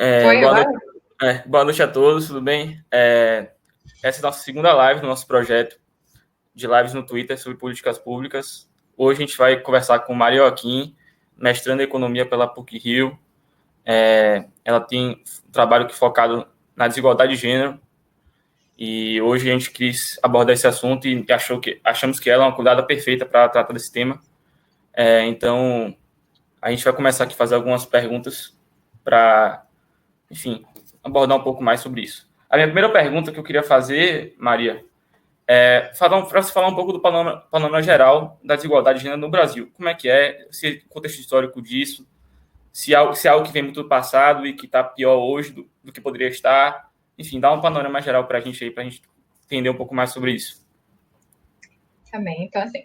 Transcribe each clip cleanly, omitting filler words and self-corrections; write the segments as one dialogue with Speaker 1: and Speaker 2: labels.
Speaker 1: Foi
Speaker 2: Boa
Speaker 1: agora?
Speaker 2: noite, boa noite a todos, tudo bem? Essa é a nossa segunda live do nosso projeto de lives no Twitter sobre políticas públicas. Hoje a gente vai conversar com Maria Joaquim, mestrando em Economia pela PUC-Rio. Ela tem um trabalho focado na desigualdade de gênero e hoje a gente quis abordar esse assunto e achamos que ela é uma convidada perfeita para tratar desse tema. Então, a gente vai começar aqui a fazer algumas perguntas para, enfim, abordar um pouco mais sobre isso. A minha primeira pergunta que eu queria fazer, Maria, para você falar um pouco do panorama geral da desigualdade de gênero no Brasil. Como é que é, o contexto histórico disso, se é algo que vem muito do passado e que está pior hoje do que poderia estar. Enfim, dá um panorama geral para a gente aí, para a gente entender um pouco mais sobre isso.
Speaker 1: Também. Então, assim,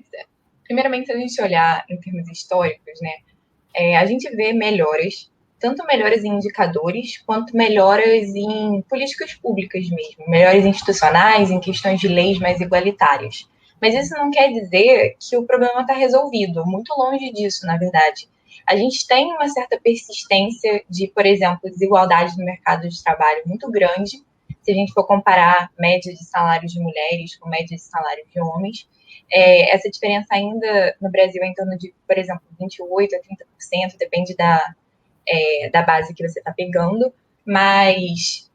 Speaker 1: primeiramente, se a gente olhar em termos históricos, né, a gente vê melhoras, tanto melhoras em indicadores, quanto melhoras em políticas públicas mesmo, melhoras institucionais, em questões de leis mais igualitárias. Mas isso não quer dizer que o problema está resolvido, muito longe disso, na verdade. A gente tem uma certa persistência de, por exemplo, desigualdade no mercado de trabalho muito grande, se a gente for comparar média de salários de mulheres com média de salários de homens. Essa diferença ainda no Brasil é em torno de, por exemplo, 28% a 30%, depende da base que você está pegando, mas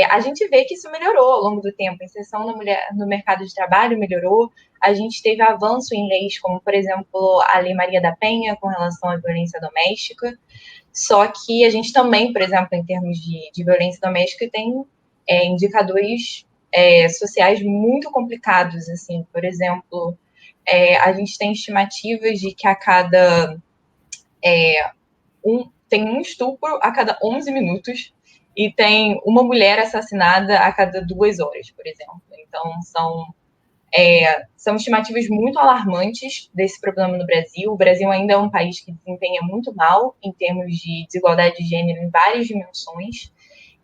Speaker 1: a gente vê que isso melhorou ao longo do tempo. A inserção da mulher no mercado de trabalho melhorou, a gente teve avanço em leis como, por exemplo, a Lei Maria da Penha com relação à violência doméstica, só que a gente também, por exemplo, em termos de violência doméstica, tem indicadores sociais muito complicados, assim, por exemplo, a gente tem estimativas de que a cada tem um estupro a cada 11 minutos e tem uma mulher assassinada a cada 2 horas, por exemplo. Então, são estimativas muito alarmantes desse problema no Brasil. O Brasil ainda é um país que desempenha muito mal em termos de desigualdade de gênero em várias dimensões.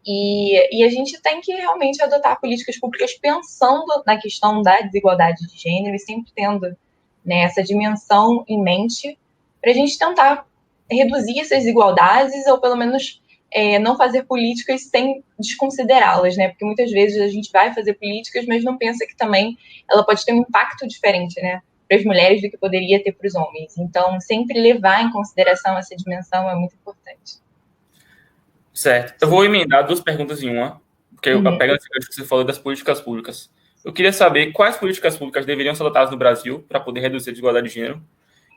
Speaker 1: E a gente tem que realmente adotar políticas públicas pensando na questão da desigualdade de gênero e sempre tendo, né, essa dimensão em mente para a gente tentar reduzir essas desigualdades ou pelo menos não fazer políticas sem desconsiderá-las, né? Porque muitas vezes a gente vai fazer políticas, mas não pensa que também ela pode ter um impacto diferente, né, para as mulheres do que poderia ter para os homens. Então, sempre levar em consideração essa dimensão é muito importante.
Speaker 2: Certo. Eu vou emendar duas perguntas em uma, porque pegando esse gancho que você falou das políticas públicas. Eu queria saber quais políticas públicas deveriam ser adotadas no Brasil para poder reduzir a desigualdade de gênero.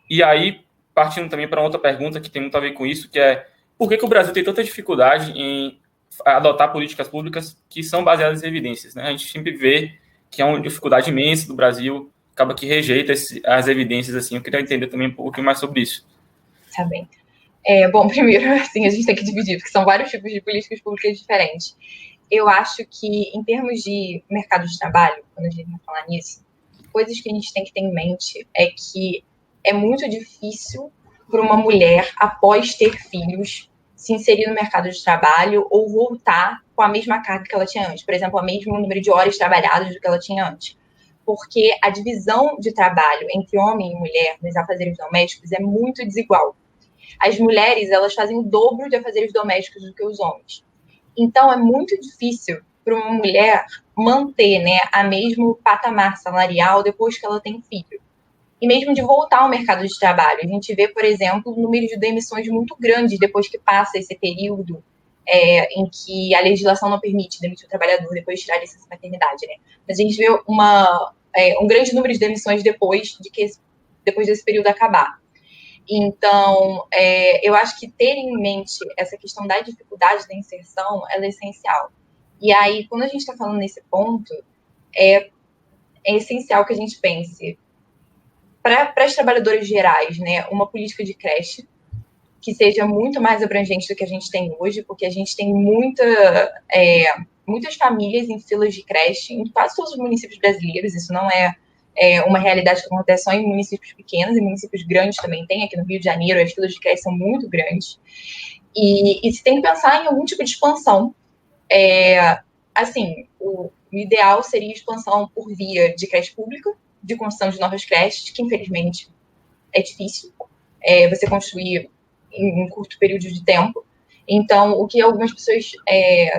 Speaker 2: E aí, partindo também para outra pergunta que tem muito a ver com isso, que é por que o Brasil tem tanta dificuldade em adotar políticas públicas que são baseadas em evidências, né? A gente sempre vê que é uma dificuldade imensa do Brasil, acaba que rejeita as evidências, assim. Eu queria entender também um pouquinho mais sobre isso.
Speaker 1: Tá bem. Bom, primeiro, assim, a gente tem que dividir, porque são vários tipos de políticas públicas diferentes. Eu acho que, em termos de mercado de trabalho, quando a gente vai falar nisso, coisas que a gente tem que ter em mente é que é muito difícil para uma mulher, após ter filhos, se inserir no mercado de trabalho ou voltar com a mesma carga que ela tinha antes. Por exemplo, o mesmo número de horas trabalhadas do que ela tinha antes. Porque a divisão de trabalho entre homem e mulher nos afazeres domésticos é muito desigual. As mulheres, elas fazem o dobro de afazeres domésticos do que os homens. Então, é muito difícil para uma mulher manter, né, a mesmo patamar salarial depois que ela tem filho. E mesmo de voltar ao mercado de trabalho. A gente vê, por exemplo, um número de demissões muito grande depois que passa esse período em que a legislação não permite demitir o trabalhador depois de tirar a licença maternidade, né? Mas a gente vê um grande número de demissões depois desse período acabar. Então, eu acho que ter em mente essa questão da dificuldade da inserção ela é essencial. E aí, quando a gente está falando nesse ponto, é essencial que a gente pense para as trabalhadoras gerais, né, uma política de creche que seja muito mais abrangente do que a gente tem hoje, porque a gente tem muitas famílias em filas de creche em quase todos os municípios brasileiros. Isso não é uma realidade que acontece só em municípios pequenos, e municípios grandes também tem. Aqui no Rio de Janeiro, as filas de creche são muito grandes. E se tem que pensar em algum tipo de expansão. Assim, o ideal seria expansão por via de creche pública, de construção de novas creches, que infelizmente é difícil você construir em um curto período de tempo. Então, o que algumas pessoas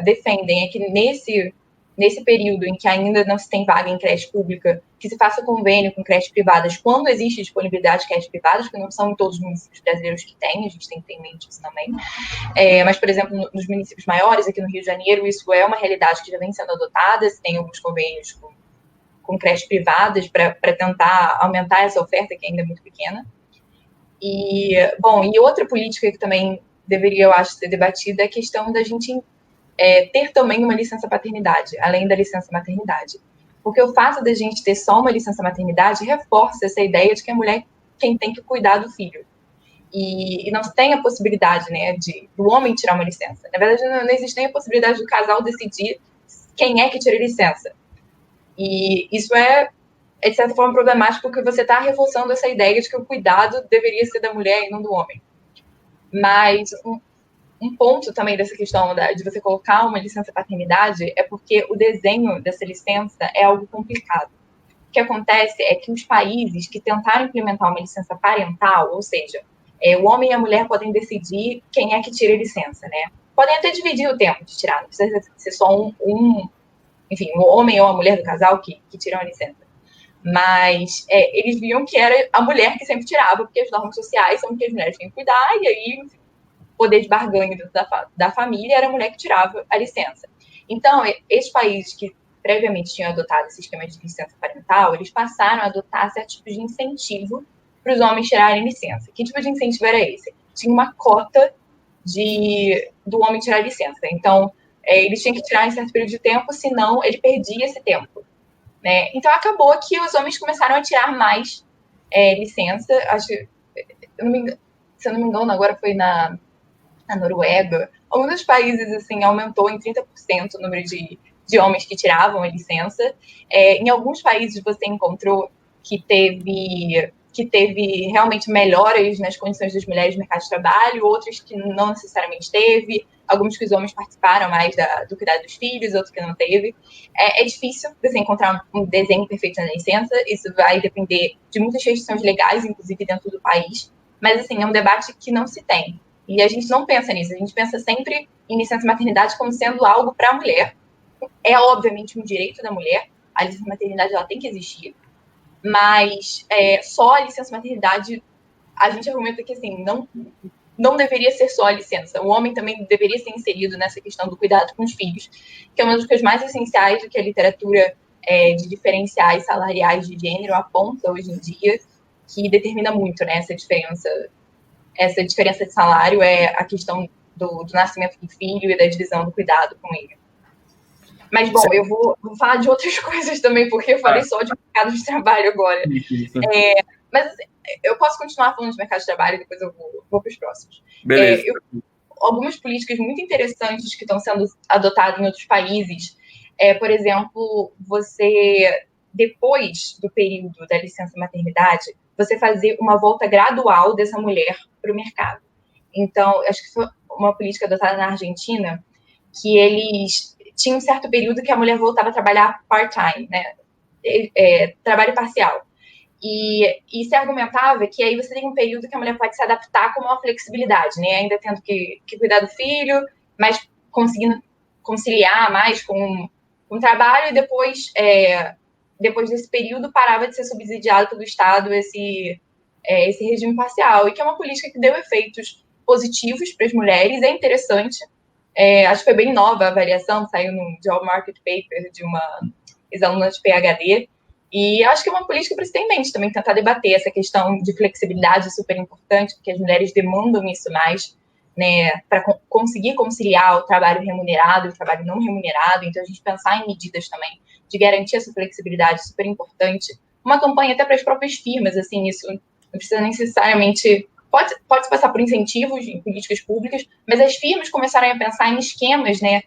Speaker 1: defendem é que nesse período em que ainda não se tem vaga em creche pública, que se faça convênio com creches privadas, quando existe disponibilidade de creches privadas, porque não são em todos os municípios brasileiros que tem, a gente tem que ter em mente isso também. Mas, por exemplo, nos municípios maiores, aqui no Rio de Janeiro, isso é uma realidade que já vem sendo adotada, se tem alguns convênios com creches privadas para tentar aumentar essa oferta, que ainda é muito pequena. E outra política que também deveria, eu acho, ser debatida é a questão da gente ter também uma licença paternidade, além da licença maternidade. Porque o fato da gente ter só uma licença maternidade reforça essa ideia de que a mulher quem tem que cuidar do filho. E não tem a possibilidade, né, do homem tirar uma licença. Na verdade, não existe nem a possibilidade do casal decidir quem é que tira licença. E isso de certa forma, problemático, porque você está reforçando essa ideia de que o cuidado deveria ser da mulher e não do homem. Mas um ponto também dessa questão de você colocar uma licença paternidade é porque o desenho dessa licença é algo complicado. O que acontece é que os países que tentaram implementar uma licença parental, ou seja, o homem e a mulher podem decidir quem é que tira a licença, né? Podem até dividir o tempo de tirar, não precisa ser só enfim, o homem ou a mulher do casal que tiram a licença. Mas eles viam que era a mulher que sempre tirava, porque as normas sociais são que as mulheres têm que cuidar, e aí o poder de barganha da família era a mulher que tirava a licença. Então, esses países que previamente tinham adotado esse sistema de licença parental, eles passaram a adotar certos tipos de incentivo para os homens tirarem licença. Que tipo de incentivo era esse? Tinha uma cota do homem tirar licença. Então, eles tinham que tirar em certo período de tempo, senão ele perdia esse tempo. Né? Então, acabou que os homens começaram a tirar mais licença. Acho, se eu não me engano, agora foi na Noruega. Alguns dos países, assim, aumentou em 30% o número de homens que tiravam a licença. Em alguns países você encontrou que teve realmente melhoras nas condições das mulheres no mercado de trabalho, outros que não necessariamente teve, alguns que os homens participaram mais do cuidado dos filhos, outros que não teve. É difícil você encontrar um desenho perfeito na licença, isso vai depender de muitas restrições legais, inclusive dentro do país, mas assim, é um debate que não se tem. E a gente não pensa nisso, a gente pensa sempre em licença maternidade como sendo algo para a mulher. É obviamente um direito da mulher, a licença maternidade ela tem que existir, mas só a licença maternidade, a gente argumenta que assim, não deveria ser só a licença. O homem também deveria ser inserido nessa questão do cuidado com os filhos, que é uma das coisas mais essenciais do que a literatura de diferenciais salariais de gênero aponta hoje em dia, que determina muito, né, essa diferença de salário é a questão do nascimento do filho e da divisão do cuidado com ele. Mas, bom, eu vou falar de outras coisas também, porque eu falei só de mercado de trabalho agora. Mas eu posso continuar falando de mercado de trabalho e depois eu vou para os próximos.
Speaker 2: Beleza.
Speaker 1: Algumas políticas muito interessantes que estão sendo adotadas em outros países, por exemplo, você, depois do período da licença maternidade, você fazer uma volta gradual dessa mulher para o mercado. Então, acho que foi uma política adotada na Argentina, que eles tinham um certo período que a mulher voltava a trabalhar part-time, né? Trabalho parcial. E se argumentava que aí você tem um período que a mulher pode se adaptar com uma flexibilidade, né? Ainda tendo que cuidar do filho, mas conseguindo conciliar mais com o trabalho, e depois desse período parava de ser subsidiado pelo Estado esse regime parcial, e que é uma política que deu efeitos positivos para as mulheres, é interessante. Acho que foi bem nova a avaliação, saiu no Job Market Paper de uma ex-aluna de PhD, e acho que é uma política para se ter em mente também, tentar debater essa questão de flexibilidade super importante, porque as mulheres demandam isso mais, né, para conseguir conciliar o trabalho remunerado e o trabalho não remunerado. Então, a gente pensar em medidas também de garantir essa flexibilidade super importante. Uma campanha até para as próprias firmas, assim, isso não precisa necessariamente... Pode passar por incentivos em políticas públicas, mas as firmas começaram a pensar em esquemas, né,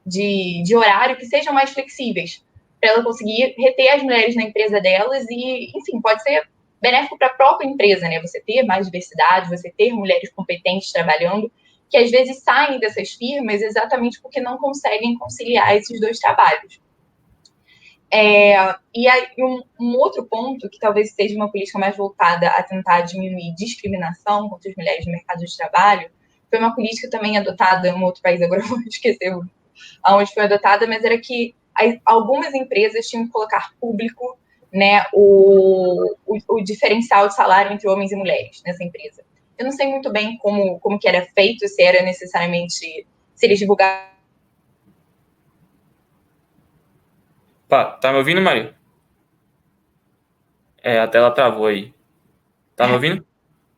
Speaker 1: de horário que sejam mais flexíveis, para ela conseguir reter as mulheres na empresa delas e, enfim, pode ser benéfico para a própria empresa, né? Você ter mais diversidade, você ter mulheres competentes trabalhando, que às vezes saem dessas firmas exatamente porque não conseguem conciliar esses dois trabalhos. E aí, um outro ponto, que talvez seja uma política mais voltada a tentar diminuir discriminação contra as mulheres no mercado de trabalho, foi uma política também adotada em um outro país, agora eu vou esquecer aonde foi adotada, mas era que algumas empresas tinham que colocar público, né, o diferencial de salário entre homens e mulheres nessa empresa. Eu não sei muito bem como que era feito, se era necessariamente, se eles divulgavam.
Speaker 2: Tá me ouvindo, Maria? A tela travou aí. Tá me ouvindo?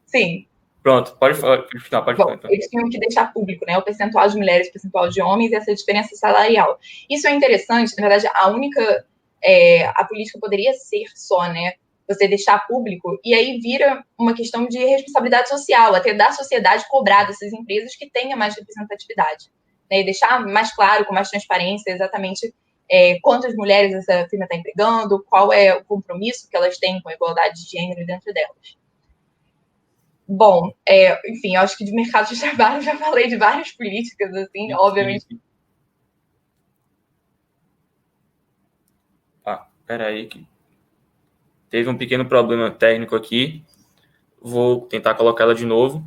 Speaker 1: Sim.
Speaker 2: Pronto, pode falar. Não, pode
Speaker 1: Bom,
Speaker 2: falar, então.
Speaker 1: eles tinham que deixar público, né, o percentual de mulheres, o percentual de homens e essa diferença salarial. Isso é interessante, na verdade, a política poderia ser só, né, você deixar público, e aí vira uma questão de responsabilidade social, até da sociedade cobrar dessas empresas que tenha mais representatividade, né, e deixar mais claro, com mais transparência, exatamente quantas mulheres essa firma está empregando, qual é o compromisso que elas têm com a igualdade de gênero dentro delas. Bom, enfim, eu acho que de mercado de trabalho já falei de várias políticas, assim, obviamente.
Speaker 2: Sim. Peraí, que teve um pequeno problema técnico aqui. Vou tentar colocar ela de novo.